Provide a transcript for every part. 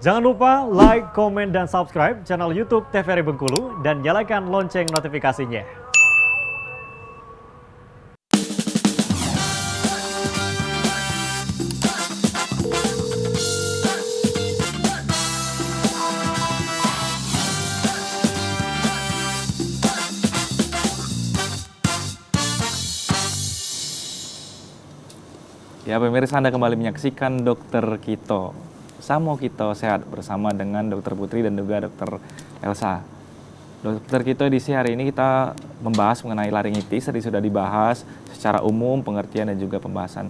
Jangan lupa like, komen, dan subscribe channel YouTube TVRI Bengkulu dan nyalakan lonceng notifikasinya. Ya, pemirsa, Anda kembali menyaksikan Dokter Kito. Samo Kito Sehat bersama dengan Dokter Putri dan juga Dokter Elsa. Dokter Kito edisi hari ini kita membahas mengenai laringitis. Tadi sudah dibahas secara umum, pengertian dan juga pembahasan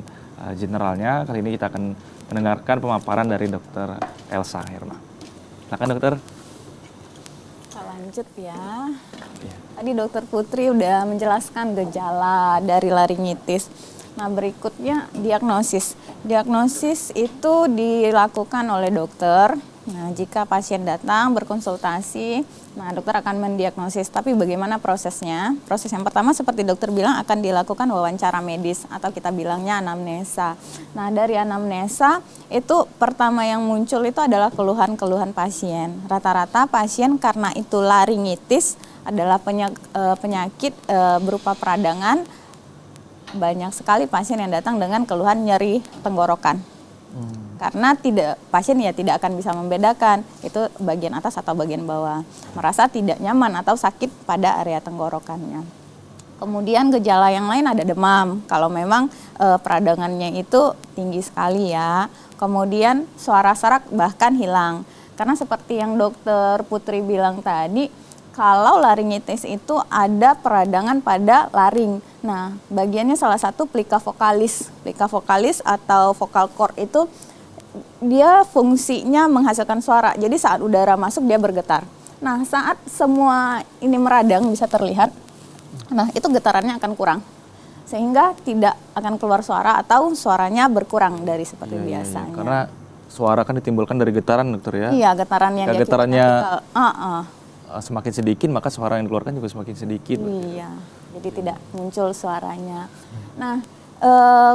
generalnya. Kali ini kita akan mendengarkan pemaparan dari Dokter Elsa Herma. Silakan dokter. Kita lanjut ya. Tadi Dokter Putri udah menjelaskan gejala dari laringitis. Nah, berikutnya diagnosis. Diagnosis itu dilakukan oleh dokter. Nah, jika pasien datang berkonsultasi, nah dokter akan mendiagnosis. Tapi bagaimana prosesnya? Proses yang pertama seperti dokter bilang akan dilakukan wawancara medis atau kita bilangnya anamnesa. Nah, dari anamnesa itu pertama yang muncul itu adalah keluhan-keluhan pasien. Rata-rata pasien karena itu laringitis adalah penyakit berupa peradangan. Banyak sekali pasien yang datang dengan keluhan nyeri tenggorokan. Karena pasien tidak akan bisa membedakan itu bagian atas atau bagian bawah. Merasa tidak nyaman atau sakit pada area tenggorokannya. Kemudian gejala yang lain ada demam. Kalau memang peradangannya itu tinggi sekali ya. Kemudian suara serak bahkan hilang. Karena seperti yang Dokter Putri bilang tadi, kalau laringitis itu ada peradangan pada laring. Nah, bagiannya salah satu plika vokalis. Plika vokalis atau vocal cord itu dia fungsinya menghasilkan suara. Jadi saat udara masuk dia bergetar. Nah, saat semua ini meradang bisa terlihat, nah itu getarannya akan kurang. Sehingga tidak akan keluar suara atau suaranya berkurang dari seperti biasanya. Karena suara kan ditimbulkan dari getaran, dokter ya? Iya, getarannya. Jika getarannya semakin sedikit, maka suara yang dikeluarkan juga semakin sedikit. Iya, jadi tidak muncul suaranya. Nah,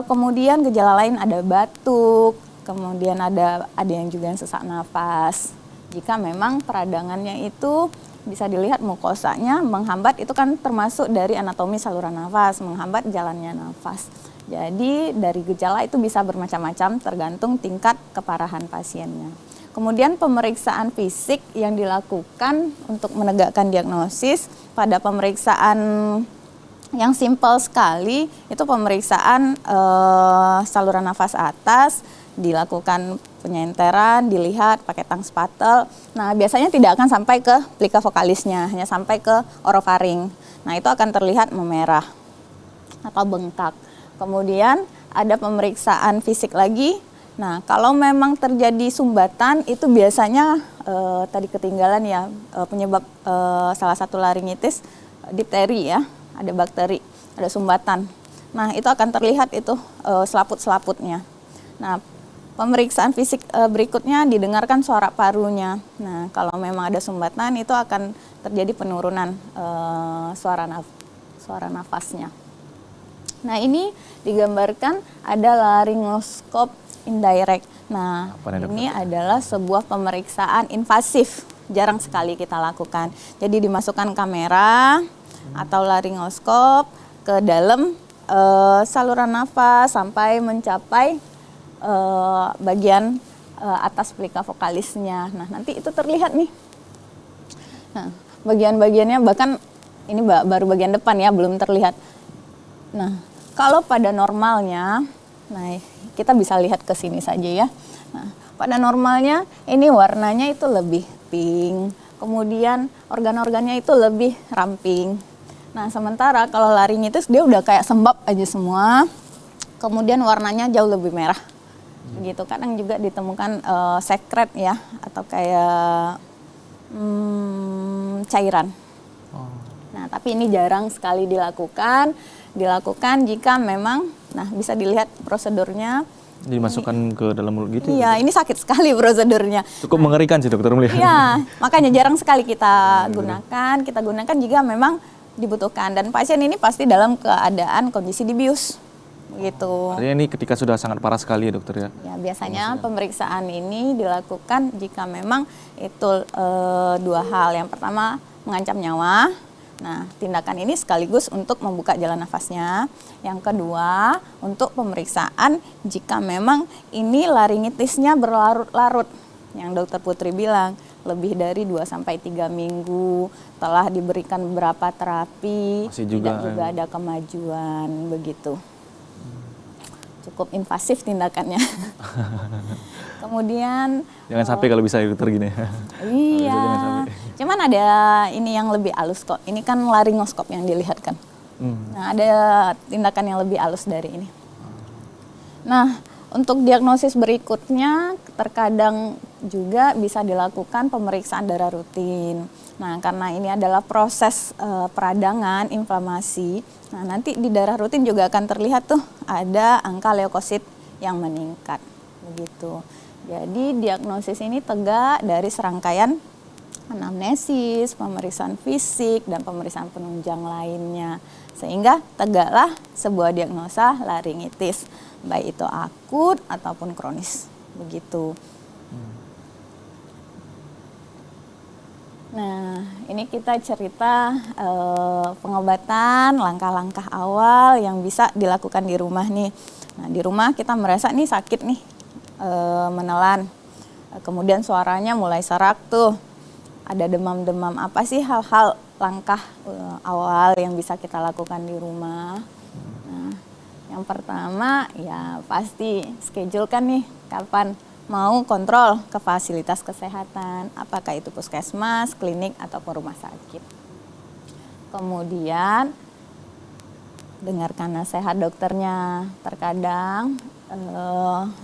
kemudian gejala lain ada batuk, kemudian ada yang juga yang sesak nafas. Jika memang peradangannya itu bisa dilihat mukosanya menghambat, itu kan termasuk dari anatomi saluran nafas, menghambat jalannya nafas. Jadi dari gejala itu bisa bermacam-macam tergantung tingkat keparahan pasiennya. Kemudian pemeriksaan fisik yang dilakukan untuk menegakkan diagnosis. Pada pemeriksaan yang simpel sekali itu pemeriksaan saluran nafas atas, dilakukan penyenteran, dilihat pakai tang spatel. Nah, biasanya tidak akan sampai ke plika vokalisnya, hanya sampai ke orofaring. Nah, itu akan terlihat memerah atau bengkak. Kemudian ada pemeriksaan fisik lagi. Nah, kalau memang terjadi sumbatan itu biasanya tadi ketinggalan ya penyebab salah satu laringitis difteri ya, ada bakteri, ada sumbatan. Nah, itu akan terlihat itu selaput-selaputnya. Nah, pemeriksaan fisik berikutnya didengarkan suara parunya. Nah, kalau memang ada sumbatan itu akan terjadi penurunan suara nafasnya. Nah, ini digambarkan ada laryngoskop indirect. Nah, ini adalah sebuah pemeriksaan invasif, jarang sekali kita lakukan. Jadi dimasukkan kamera atau laryngoskop ke dalam saluran nafas sampai mencapai bagian atas plika vokalisnya. Nah, nanti itu terlihat nih. Nah, bagian-bagiannya bahkan ini baru bagian depan ya, belum terlihat. Nah, kalau pada normalnya, nah kita bisa lihat ke sini saja ya. Nah, pada normalnya ini warnanya itu lebih pink, kemudian organ-organnya itu lebih ramping. Nah, sementara kalau laringitis dia udah kayak sembab aja semua, kemudian warnanya jauh lebih merah. Begitu, kadang juga ditemukan sekret ya, atau kayak cairan. Nah, tapi ini jarang sekali dilakukan jika memang, nah bisa dilihat prosedurnya. Dimasukkan ke dalam mulut gitu? Iya, ini sakit sekali prosedurnya. Cukup mengerikan sih dokter melihat. Iya, makanya jarang sekali kita gunakan jika memang dibutuhkan. Dan pasien ini pasti dalam keadaan kondisi dibius. gitu. Artinya ini ketika sudah sangat parah sekali ya dokter ya? Ya, biasanya pemeriksaan ini dilakukan jika memang itu dua hal. Yang pertama mengancam nyawa. Nah, tindakan ini sekaligus untuk membuka jalan nafasnya. Yang kedua, untuk pemeriksaan jika memang ini laringitisnya berlarut-larut. Yang dokter Putri bilang lebih dari 2-3 minggu, telah diberikan beberapa terapi, Masih juga, tidak juga ada kemajuan begitu. Cukup invasif tindakannya. Kemudian Jangan sampai kalau bisa dokter gini. iya, Jangan sampai. cuman ada ini yang lebih halus kok. Ini kan laringoskop yang dilihatkan. Nah, ada tindakan yang lebih halus dari ini. Nah, untuk diagnosis berikutnya terkadang juga bisa dilakukan pemeriksaan darah rutin. Nah, karena ini adalah proses peradangan, inflamasi. Nah, nanti di darah rutin juga akan terlihat tuh ada angka leukosit yang meningkat. Begitu. Jadi diagnosis ini tegak dari serangkaian anamnesis, pemeriksaan fisik, dan pemeriksaan penunjang lainnya. Sehingga tegaklah sebuah diagnosa laringitis, baik itu akut ataupun kronis. Begitu. Nah, ini kita cerita pengobatan, langkah-langkah awal yang bisa dilakukan di rumah nih. Nah, di rumah kita merasa nih sakit nih, menelan. Kemudian suaranya mulai serak tuh. Ada demam-demam, apa sih hal-hal langkah awal yang bisa kita lakukan di rumah? Nah, yang pertama ya pasti schedule kan nih kapan mau kontrol ke fasilitas kesehatan, apakah itu puskesmas, klinik, ataupun rumah sakit. Kemudian dengarkan nasihat dokternya. Terkadang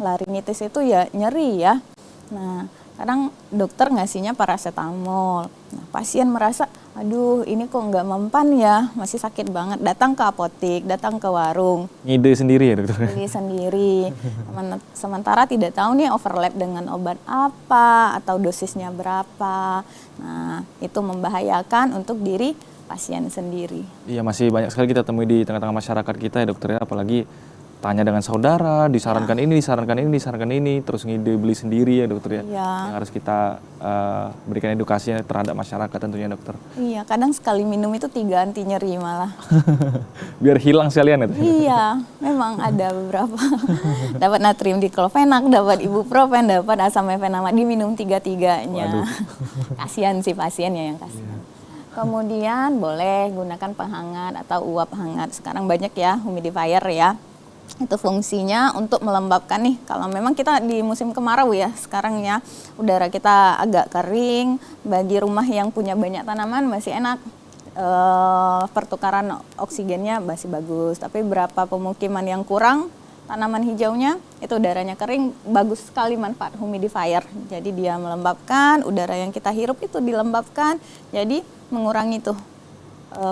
laringitis itu ya nyeri ya. Nah, kadang dokter ngasihnya paracetamol. Nah, pasien merasa, aduh ini kok nggak mempan ya, masih sakit banget. Datang ke apotek, datang ke warung. Ngide sendiri ya dokter? Beli sendiri. Sementara tidak tahu nih overlap dengan obat apa atau dosisnya berapa. Nah, itu membahayakan untuk diri pasien sendiri. Iya, masih banyak sekali kita temui di tengah-tengah masyarakat kita ya dokter ya, apalagi tanya dengan saudara, disarankan ini, disarankan ini, disarankan ini, terus ngide beli sendiri ya dokter ya. Iya. Yang harus kita berikan edukasi terhadap masyarakat tentunya dokter. Iya, kadang sekali minum itu 3 anti nyeri malah. Biar hilang sekalian ya. Iya, memang ada beberapa. Dapat natrium diklofenak, dapat ibuprofen, dapat asam mefenamate, diminum 3-3-nya. Waduh. Kasihan sih pasiennya yang kasihan. Kemudian boleh gunakan penghangat atau uap hangat. Sekarang banyak ya humidifier ya. Itu fungsinya untuk melembabkan nih. Kalau memang kita di musim kemarau ya, sekarang ya udara kita agak kering. Bagi rumah yang punya banyak tanaman masih enak. Pertukaran oksigennya masih bagus. Tapi berapa pemukiman yang kurang tanaman hijaunya, itu udaranya kering, bagus sekali manfaat humidifier. Jadi dia melembabkan, udara yang kita hirup itu dilembabkan. Jadi mengurangi tuh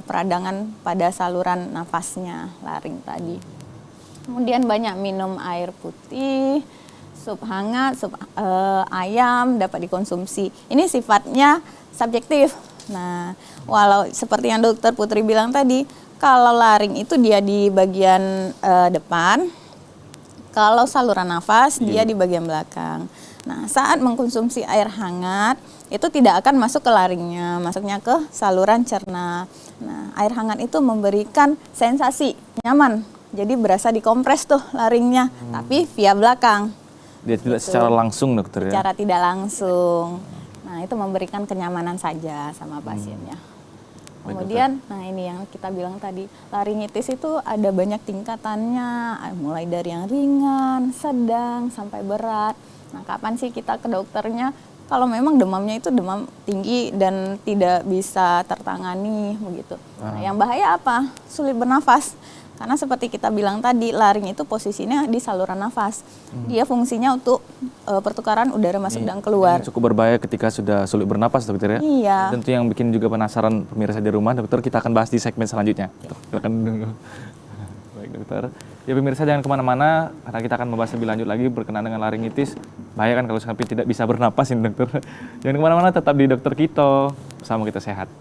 peradangan pada saluran nafasnya, laring tadi. Kemudian banyak minum air putih, sup hangat, sup ayam dapat dikonsumsi. Ini sifatnya subjektif. Nah, walau seperti yang dokter Putri bilang tadi, kalau laring itu dia di bagian depan, kalau saluran nafas dia di bagian belakang. Nah, saat mengkonsumsi air hangat, itu tidak akan masuk ke laringnya, masuknya ke saluran cerna. Nah, air hangat itu memberikan sensasi nyaman. Jadi berasa dikompres tuh laringnya, tapi via belakang. Dia tidak secara langsung dokter ya? Secara tidak langsung. Nah, itu memberikan kenyamanan saja sama pasiennya. Kemudian, nah ini yang kita bilang tadi, laringitis itu ada banyak tingkatannya, mulai dari yang ringan, sedang, sampai berat. Nah, kapan sih kita ke dokternya? Kalau memang demamnya itu demam tinggi dan tidak bisa tertangani begitu. Nah, yang bahaya apa? Sulit bernafas. Karena seperti kita bilang tadi, laring itu posisinya di saluran nafas. Dia fungsinya untuk pertukaran udara masuk dan keluar. Ini cukup berbahaya ketika sudah sulit bernapas dokter ya. Iya. Tentu yang bikin juga penasaran pemirsa di rumah, dokter, kita akan bahas di segmen selanjutnya. Silakan dulu. Baik dokter. Ya pemirsa jangan kemana-mana, karena kita akan membahas lebih lanjut lagi berkenaan dengan laringitis. Bahaya kan kalau sampai tidak bisa bernapas ini dokter. Jangan kemana-mana, tetap di Dokter Kito, bersama kita sehat.